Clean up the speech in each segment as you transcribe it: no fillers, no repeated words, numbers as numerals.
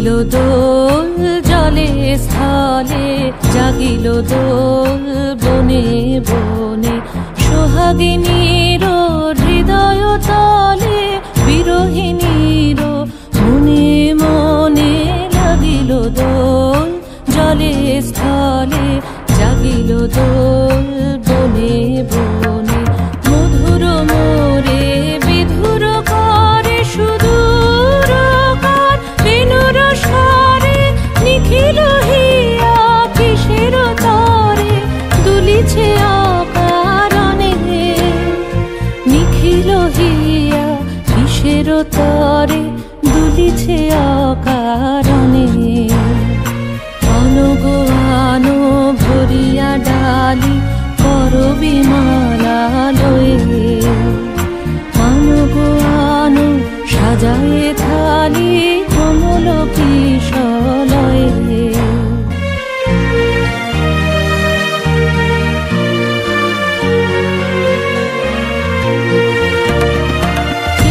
জাগিল দোল জলে স্থলে, জাগিল দোল বনে বনে। সোহাগিনীর হৃদয় তলে, বিরহিণীর মনে মনে লাগিল দোল জলে স্থলে, জাগিল দোল বনে বনে। মধুর মোরে বিধুর করে সুদূর কার, বেণুর স্বরে নিখিল হিয়া কিসের তরে দুলিছে অকারণে। নিখিল হিয়া কিসের তরে দুলিছে অকারণে। আনো আনো ভরিয়া ডালি করবি মালা লয়ে, আনো আনো সাজায়ে থালি কমল কিশলয়ে।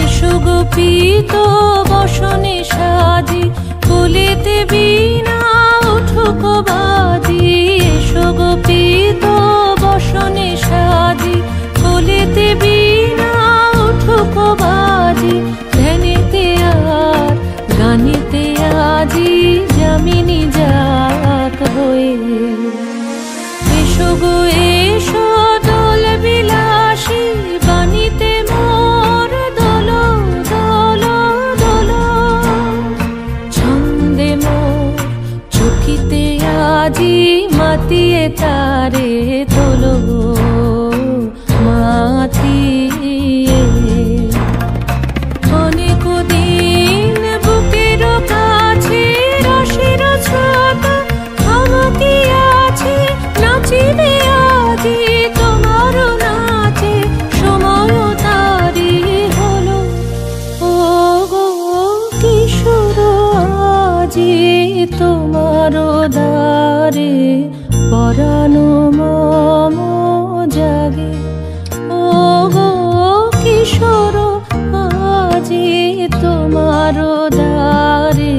এসো গোপীত বসনে সাজি, কোলেতে বীণা উঠুক বাজি। এসো গোপীত বসনে সাজি, কোলেতে বীণা উঠুক বাজি। ধ্যানেতে আর গানেতে আজি যামিনী যাক হয়ে। এসো গো এসো দোল বিলাসী, বাণীতে মোর দোল দোল দোল। ছন্দে মোর চকিতে আজি মাতিয়ে তারে তোলো মাতিয়ে। অনেক দিন বুকের কাছে রসের স্রোত থমকিয়াছে, নাচিবে আজি তোমার নাচে সময় তারি হলো। ও গো কিশোর আজি তোমার দ্বারে পরানো মম জাগে। ও গো কিশোর আজি তোমার দ্বারে